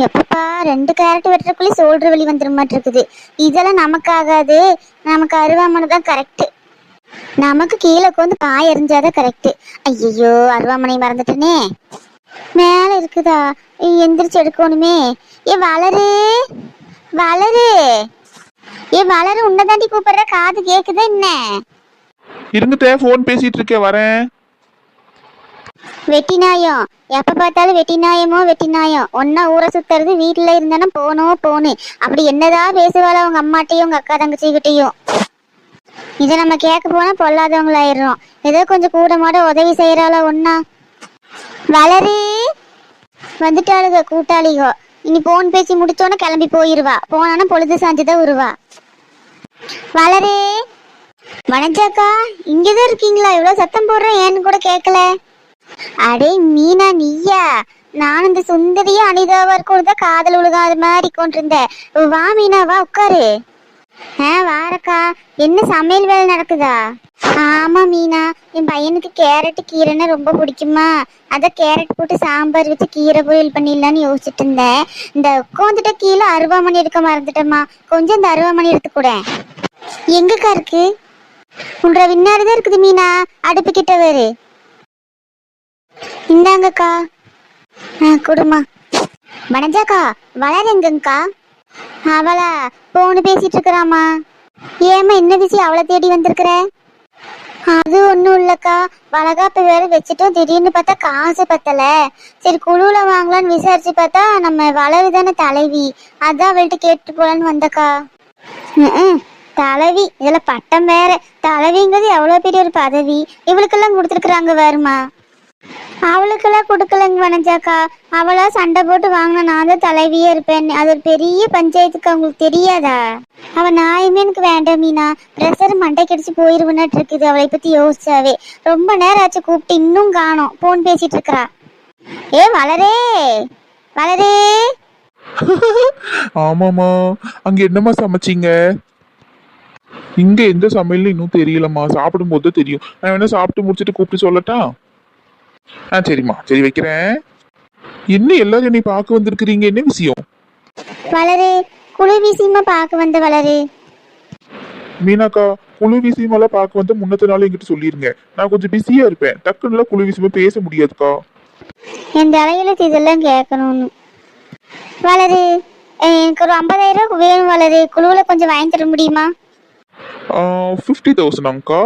எப்பப்பா 2 carrot வெட்டுறக்குள்ளே shoulder வலி வந்துட மாட்டிருக்குது. இதெல்லாம் நமக்கு ஆகாது. நமக்கு அருவாமனை தான் கரெக்ட். நமக்கு கீழே வந்து பாய் எறிஞ்சாதான் கரெக்ட். ஐயோ, அருவாமனை மறந்துட்டேனே. மேல இருக்குதா? எந்திரிச்சு எடுக்கணுமே. ஏ வளரு, வளரு, ஏ வளரு, உன்னதாண்டி கூப்பிடுற. காது கேக்குதா என்ன? இருங்கத்தே, போன் பேசிட்டு இருக்கேன், வரேன். வெட்டிநாயம், எப்ப பார்த்தாலும் வெட்டிநாயமோ வெட்டிநாயம். ஒன்னா ஊரை சுத்துறது, வீட்டுல இருந்தானா போனு. அப்படி என்னதான் பேசுவாளோ அவங்க அம்மாட்டையும் உங்க அக்கா தங்கச்சிக்கிட்டையும். இதை நம்ம கேட்க போனா பொல்லாதவங்களாயிடுறோம். ஏதோ கொஞ்சம் கூட மாட உதவி செய்யறாளோ ஒன்னா. வளரு, வந்துட்டாளுக கூட்டாளிகோ. இனி போன் பேசி முடிச்சோன்னு கிளம்பி போயிருவா. போனானா பொழுது சாஞ்சுதான் வருவா. வளரு, வனஜாக்கா, இங்கதான் இருக்கீங்களா? இவ்வளவு சத்தம் போடுறேன், ஏன்னு கூட கேட்கல. அடே மீனா, நீயா? நான் இந்த சுந்தரியா அனிதாவா இருக்கும் தான் காதல் உலகாத மாதிரி கொண்டிருந்தேன். வா மீனா, வா உட்காரு. வாரக்கா. என்ன சமையல் வேலை நடக்குதா? ஆமா மீனா, என் பையனுக்கு கேரட் கீரைன்னா ரொம்ப பிடிக்குமா. அதான் கேரட் போட்டு சாம்பார் வச்சு கீரை பொரியல் பண்ணிடலான்னு யோசிச்சுட்டு இருந்தேன். இந்த உட்காந்துட்ட கீழே அருவாமணி எடுக்க மறந்துட்டேம்மா. கொஞ்சம் இந்த அருவாமணி எடுத்துக்கூட. எங்கக்கா இருக்கு? உன்ற விண்ணாடிதான் இருக்குது மீனா, அடுப்பு கிட்ட வேறு. இந்தாங்கக்கா. கொடுமா. வனஜாக்கா, வளர் எங்கக்கா? அவளா போன்னு பேசிட்டு இருக்கிறாமா. ஏமா, என்ன விஷயம் அவளை தேடி வந்திருக்கிற? அது ஒண்ணும் இல்லக்கா, வளகாப்பு வேற வச்சுட்டோம். திடீர்னு பார்த்தா காசு பத்தல. சரி குழுல வாங்கலான்னு விசாரிச்சு பார்த்தா நம்ம வளருதானே தலைவி. அதான் அவள்கிட்ட கேட்டு போலான்னு வந்தக்கா. தலைவி, இதுல பட்டம் வேற. தலைவிங்கிறது எவ்வளவு பெரிய ஒரு பதவி. இவளுக்கெல்லாம் கொடுத்துருக்குறாங்க வேறுமா. அவளுக்கெல்லாம் கொடுக்கலங்க வனஜாக்கா. அவளா சண்டை போட்டு வாங்கினா நான் தான் தலைவியே இருப்பேன். அது ஒரு பெரிய பஞ்சாயத்துக்கு அவங்களுக்கு தெரியாதா? அவ நாயுமே எனக்கு வேண்டாம் மீனா. ப்ரெஷர் மண்டை கடிச்சு போயிருவனாட்டு இருக்குது. அவளை பத்தி யோசிச்சாவே ரொம்ப நேரம் ஆச்சு. கூப்பிட்டு இன்னும் காணோம். போன் பேசிட்டு இருக்கிறா. ஏ வளரே, வளரே. ஆமாமா, அங்க என்னம்மா சமைச்சிங்க? இங்க எந்த சமையல் இன்னும் தெரியலம்மா. சாப்பிடும் போது தெரியும். நான் வேணா சாப்பிட்டு முடிச்சுட்டு கூப்பிட்டு சொல்லட்டா? சரிம்மா, சரி வைக்கிறேன். என்ன எல்லாரும் என்னை பார்க்க வந்திருக்கிறீங்க? என்ன விஷயம்? வளரு, குழு விஷயமா பார்க்க வந்த வளரு. மீனாக்கா, குழு விஷயமெல்லாம் பார்க்க வந்து முன்னத்த நாள் என்கிட்ட சொல்லிருங்க. நான் கொஞ்சம் பிஸியா இருப்பேன். டக்குன்னு குழு விஷயமா பேச முடியாதுக்கா. என் தலையில இதெல்லாம் கேட்கணும்னு. வளரு, எனக்கு ஒரு 50,000 வேணும் வளரு. குழுவுல கொஞ்சம் வாங்கி தர முடியுமா? 50,000க்கா?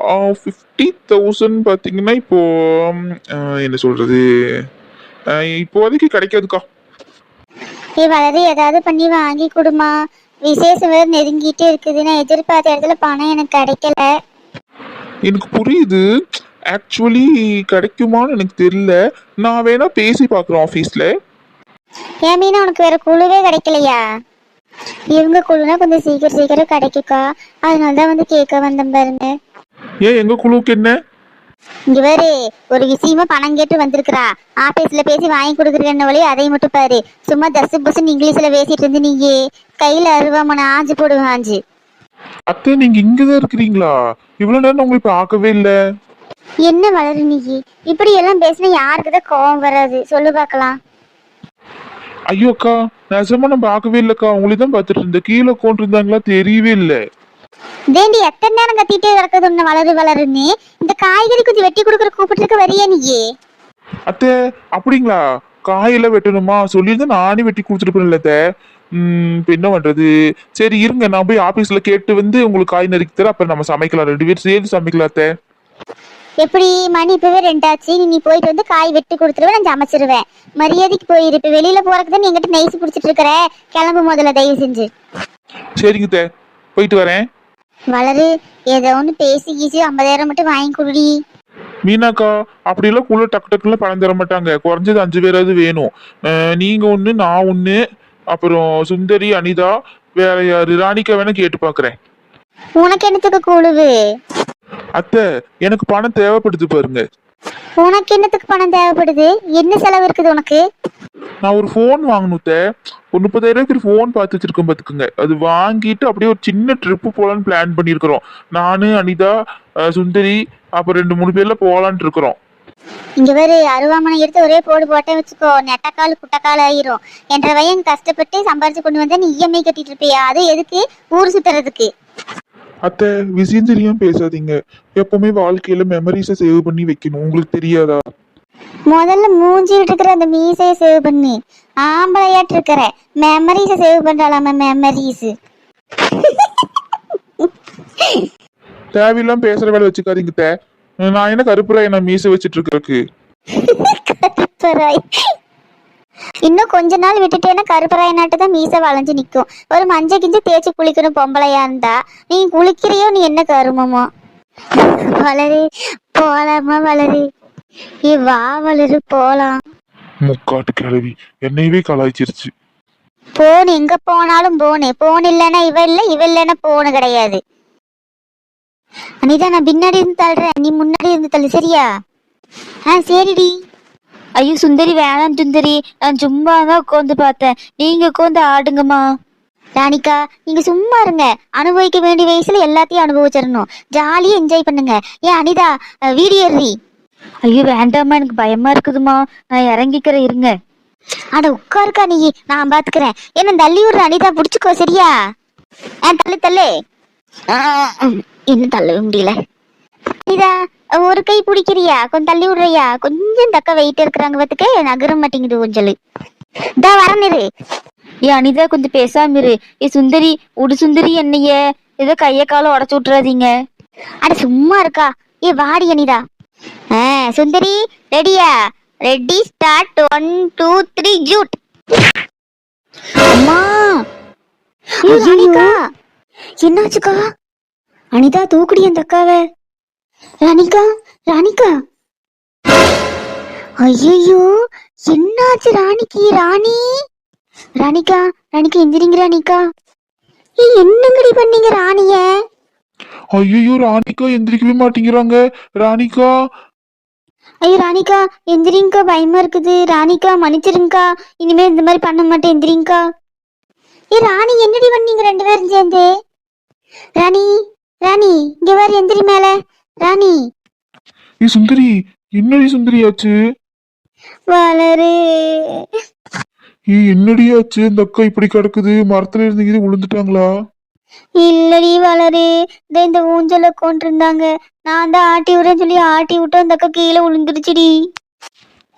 50,000 பார்த்தீங்கன்னா இப்போ என்ன சொல்றது, இப்போதைக்கு கிடைக்காதுக்கா. வளரு, ஏதாவது பண்ணி வாங்கி கொடுமா. விசேஷம் வேறு நெருங்கிட்டே இருக்குது. நான் எதிர்பார்த்த இடத்துல பணம் எனக்கு கிடைக்கல. எனக்கு புரியுது. ஆக்சுவலி கிடைக்குமான்னு எனக்கு தெரியல. நான் வேணா பேசி பார்க்குறேன் ஆஃபீஸில். ஏன் மீனா, உனக்கு வேற குழுவே கிடைக்கலையா? இவங்க குழுனா கொஞ்சம் சீக்கிரம் கிடைக்குக்கா. அதனால தான் வந்து கேட்க வந்தேன் பாருங்க. ஏன் எங்க குழுவுக்கு என்ன? இங்க வேறு ஒரு விஷயமா பணம் கேட்டு வந்திருக்கிறா. ஆபீஸ்ல பேசி வாங்கி கொடுக்குறேன்னு வழி அதை மட்டும் பாரு. சும்மா தசு புசுன்னு இங்கிலீஷ்ல பேசிட்டு இருந்து நீங்க கையில அருவாமனை ஆஞ்சு போடுவேன் ஆஞ்சு. அத்தை, நீங்க இங்கதான் இருக்கிறீங்களா? இவ்வளவு நேரம் உங்களை பார்க்கவே இல்ல. என்ன வளரு நீ இப்படி எல்லாம் பேசினா யாருக்குதான் கோவம் வராது சொல்லு பார்க்கலாம். ஐயோ அக்கா, நிஜமா நான் பார்க்கவே இல்லக்கா. உங்களை தான் பார்த்துட்டு இருந்தேன். கீழே உட்காந்து இருந்தாங்களா தெரியவே இல்லை. தேண்டி எத்தனை நேரம் கத்திட்டே கிடக்குது உன்னை வளரு வளருன்னு. இந்த காய்கறி கொஞ்சம் வெட்டி கொடுக்குற கூப்பிட்டுருக்க வரியா நீயே? அத்தை, அப்படிங்களா? காயெல்லாம் வெட்டணுமா? சொல்லியிருந்தா நானே வெட்டி கொடுத்துருப்பேன்ல அத்தை. இப்போ என்ன பண்றது? சரி இருங்க, நான் போய் ஆபீஸ்ல கேட்டு வந்து உங்களுக்கு காய் நறுக்கி தரேன். அப்புறம் நம்ம சமைக்கலாம், 2 பேரும் சேர்ந்து சமைக்கலாம் அத்தை. எப்படி மணி இப்பவே 2 ஆச்சு. நீ போயிட்டு வந்து காய் வெட்டி கொடுத்துருவேன், நான் சமைச்சிருவேன். மரியாதைக்கு போயிரு. இப்ப வெளியில போறதுக்கு தான் என்கிட்ட நைஸ் பிடிச்சிட்டு இருக்கிற. கிளம்பு முதல்ல தயவு செஞ்சு. சரிங்க அத்தை, போயிட்டு வரேன். வளரு, ஏதோ ஒன்று பேசி கீசி 50,000 மட்டும் வாங்கி கொடுடி. மீனாக்கா, அப்படியெல்லாம் குள்ள டக்கு டக்குல பணம் தர மாட்டாங்க. குறைஞ்சது 5 பேராது வேணும். நீங்க ஒண்ணு, நான் ஒண்ணு, அப்புறம் சுந்தரி, அனிதா, வேற யாரு, ராணிக்கா வேணா கேட்டு பாக்குறேன். உனக்கு என்னத்துக்கு குழுவு? அத்தை, எனக்கு பணம் தேவைப்படுது பாருங்க. உனக்கு என்னத்துக்கு பணம் தேவைப்படுது? என்ன செலவு இருக்குது உனக்கு? நான் ஒரு போன் வாங்கணும் அத்தை. ஒரு 30,000 போன் பார்த்து வச்சிருக்கேன் பாத்துக்குங்க. அது வாங்கிட்டு அப்படியே ஒரு சின்ன ட்ரிப்பு போலான்னு பிளான் பண்ணிருக்கிறோம். நானு, அனிதா, சுந்தரி, அப்புறம் 2-3 பேர்ல போலான்ட்டு இருக்கிறோம். இங்க வேறு அருவாமனை எடுத்து ஒரே போடு போட்டே வச்சுக்கோ, நெட்டக்கால் குட்டக்கால் ஆயிரும். என்ற வயன் கஷ்டப்பட்டு சம்பாரிச்சு கொண்டு வந்தா நீ இஎம்ஐ கட்டிட்டு இருப்பியா? அது எதுக்கு? ஊர் சுத்துறதுக்கு. அத்தை, விஷயம் தெரியாம பேசாதீங்க. எப்பவுமே வாழ்க்கையில மெமரிஸை சேவ் பண்ணி வைக்கணும், உங்களுக்கு தெரியாதா? முதல்ல மூஞ்சிட்டு இருக்கிற அந்த மீசையை சேவ் பண்ணு. ஆம்பளையாட்டு இருக்கிற மெமரிஸை சேவ் பண்றாளாம, மெமரிஸ். தேவையில்லாம பேசுற வேலை வச்சுக்காதீங்க அத்தை. நான் என்ன கருப்புராய் நான் மீசை வச்சிட்டு இருக்கறதுக்கு? கருப்பராய். இன்னும் கொஞ்ச நாள் விட்டுட்டேன்னா கருப்பராய நாட்டு தான் மீசை வளைஞ்சு நிக்கும். ஒரு மஞ்சள் கிஞ்சு தேய்ச்சி குளிக்கணும் பொம்பளையா இருந்தா. நீ குளிக்கிறியோ நீ என்ன கருமமோ? வளரு போலாமா வளரு? வா வளரு போலாம். முக்காட்டு கிழவி என்னையவே கலாய்ச்சிருச்சு. போன் எங்க போனாலும் போனு. போன் இல்லைன்னா இவ இல்ல, இவ இல்லைன்னா போனு கிடையாது. அனிதா, நான் பின்னாடி இருந்து தள்ளுறேன், நீ முன்னாடி இருந்து தள்ளு, சரியா? சரிடி. ஐயோ சுந்தரி, வேணாம் சுந்தரி, நான் சும்மா தான் உட்காந்து பார்த்தேன், நீங்க உட்காந்து ஆடுங்கம்மா. ராணிகா, நீங்க சும்மா இருங்க. அனுபவிக்க வேண்டிய வயசுல எல்லாத்தையும் அனுபவிச்சிடணும். ஜாலியா என்ஜாய் பண்ணுங்க. ஏன் அனிதா, வீடியோ ஏறி. ஐயோ வேண்டாம்மா, எனக்கு பயமா இருக்குதுமா, நான் இறங்கிக்கிறேன் இருங்க. அட உட்காருக்கா நீ, நான் பாத்துக்கிறேன். என்ன தள்ளி விடுற அனிதா, புடிச்சுக்கோ சரியா? தள்ளு தள்ளு. இன்னும் தள்ளவே முடியல. அனிதா, ஒரு கை பிடிக்கிறியா? கொஞ்சம் தள்ளி விடுறியா? கொஞ்சம் தக்க வெயிட் இருக்கிறாங்க பத்துக்கு, நகர மாட்டேங்குது கொஞ்சம். இதா வரணிரு. அனிதா கொஞ்சம் பேசாம இரு. சுந்தரி உடு சுந்தரி, என்னைய ஏதோ கைய காலம் உடச்சு விட்டுறாதீங்க. அட சும்மா இருக்கா? வாடி அனிதா. சுந்தரி ரெடியா? Ready start. 1 2 3 ஜூட். அம்மா, ராணிகா என்னாச்சுக்கா? அனிதா தூக்குடி அந்த அக்காவை. ராணிகா, ராணிகா. ஐயோ என்னாச்சு ராணிக்கு? ராணி, ராணிகா, ராணிகா எந்திரிங்க ராணிகா. என்னங்கடி பண்ணீங்க ராணிய? ஐயோ, ராணிகா எந்திரிக்கவே மாட்டேங்கிறாங்க. ராணிகா, ஐயோ ராணிகா எந்திரிங்கக்கா, பயமா இருக்குது. ராணிகா மன்னிச்சிருங்கக்கா, இனிமே இந்த மாதிரி பண்ண மாட்டேன், எந்திரிங்கக்கா. ராணி என்னடி பண்ணீங்க ரெண்டு பேரும் சேர்ந்து? ராணி, ராணி இங்க வர, எந்திரி மேல. ராணி. சுந்தரி, என்னடி சுந்தரியாச்சு? வளரு. என்னடியாச்சு? இந்த அக்கா இப்படி கிடக்குது, மரத்துல இருந்து இது விழுந்துட்டாங்களா? இல்லடி வளரு, இந்த ஊஞ்சல கொண்டிருந்தாங்க. நான் தான் ஆட்டி விடுறேன்னு சொல்லி ஆட்டி விட்டு அந்த அக்கா கீழே விழுந்துருச்சுடி.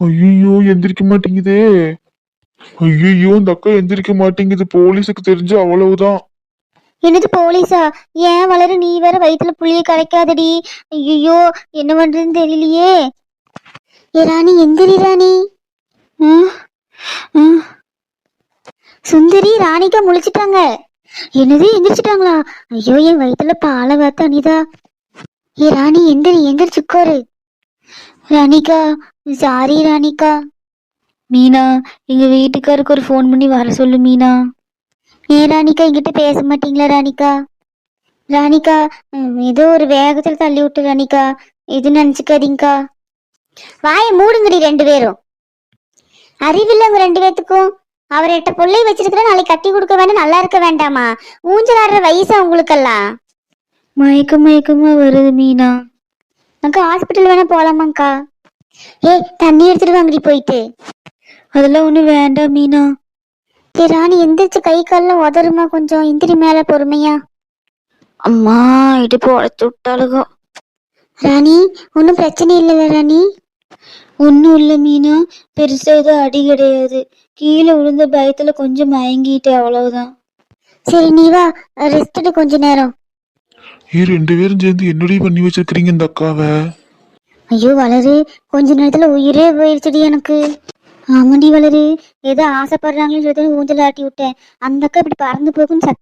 ஐயோ, எந்திரிக்க மாட்டேங்குதே. ஐயோ, இந்த அக்கா எந்திரிக்க மாட்டேங்குது. போலீஸுக்கு தெரிஞ்சு அவ்வளவுதான். என்னது போலீஸா? ஏன் வளரு, நீ வேற வயிற்றுல புளிய கரைக்காதடி. ஐயோ என்ன பண்றதுன்னு தெரியலையே. ராணி எந்திரி ராணி. சுந்தரி, ராணிக்கா முழிச்சிட்டாங்க. என்னது எந்திரிச்சிட்டாங்களா? ஐயோ என் வயிற்றுல பாலை வாத்த அனிதா. ராணி எந்திரி, எந்திரிச்சு உட்காரு. ராணிகா சாரி ராணிகா. மீனா, எங்க வீட்டுக்காருக்கு ஒரு ஃபோன் பண்ணி வர சொல்லு மீனா. ராணிகா என்கிட்ட பேச மாட்டீங்களா ராணிகா? ராணிகா ஏதோ ஒரு வேகத்துல தள்ளி விட்டு ராணிகா, இது நினைச்சுக்காதீங்கக்கா. வாய மூடுங்கடி ரெண்டு பேரும். அறிவில்லை உங்க ரெண்டு பேத்துக்கும். அவர் எட்ட பிள்ளை வச்சிருக்கிற, நாளைக்கு கட்டி கொடுக்க வேண்டாம், நல்லா இருக்க வேண்டாமா? ஊஞ்சல் ஆடுற வயசா உங்களுக்கெல்லாம்? மயக்கமா வருது மீனா. அக்கா ஹாஸ்பிட்டல் வேணா போலாமாக்கா? தண்ணி எடுத்துட்டு வாங்கடி போயிட்டு. அதெல்லாம் ஒண்ணு வேண்டாம் மீனா. ராணி எந்திரிச்சு, கை கால்லாம் உதறுமா, கொஞ்சம் எந்திரி மேல பொறுமையா. அம்மா, இடுப்பு உடச்சு விட்டாளுகோ. ராணி ஒன்னும் பிரச்சனை இல்லைல்ல ராணி? ஒன்னும் இல்ல மீனா, பெருசா ஏதோ அடி கிடையாது. கீழே விழுந்த பயத்துல கொஞ்சம் மயங்கிட்டேன், அவ்வளவுதான். சரி நீ வா, ரெஸ்ட் எடு கொஞ்ச நேரம். ரெண்டு பேரும் சேர்ந்து என்னடி பண்ணி வச்சிருக்கீங்க இந்த அக்காவை? ஐயோ வளரு, கொஞ்ச நேரத்துல உயிரே போயிடுச்சுடி எனக்கு. ஆமாடி வளரு, ஏதோ ஆசைப்படுறாங்கன்னு சொல்லி ஊஞ்சல் ஆட்டி விட்டேன். அந்த அக்கா இப்படி பறந்து போகுன்னு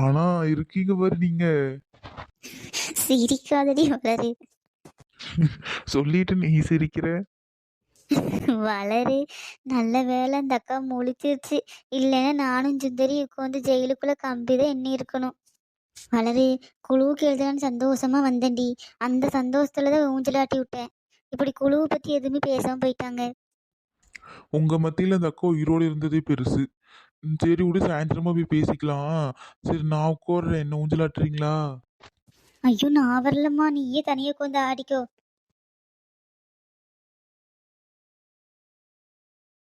ஆனா இருக்கீங்க பாரு நீங்க. சிரிக்காதடி வளரு. சொல்லிட்டு நீ சிரிக்கிற. வளரு, நல்ல வேலை அந்த அக்கா முழிச்சிருச்சு. இல்லைன்னா நானும் சுந்தரி உட்காந்து ஜெயிலுக்குள்ள கம்பிதான் எண்ணி இருக்கணும். வளரு, குழுவுக்கு எழுதலான்னு சந்தோஷமா வந்தேன்டி. அந்த சந்தோஷத்துலதான் ஊஞ்சலாட்டி விட்டேன். இப்படி குழுவை பத்தி எதுவுமே பேசாம போயிட்டாங்க. உங்க மத்தியில அந்த அக்கா உயிரோடு இருந்ததே பெருசு. சரி விடு, சாயந்தரமா போய் பேசிக்கலாம். சரி நான் உட்கார்றேன், என்ன ஊஞ்சலாட்டுறீங்களா? ஐயோ நான் வரலம்மா, நீயே தனியாக உட்காந்து ஆடிக்கோ.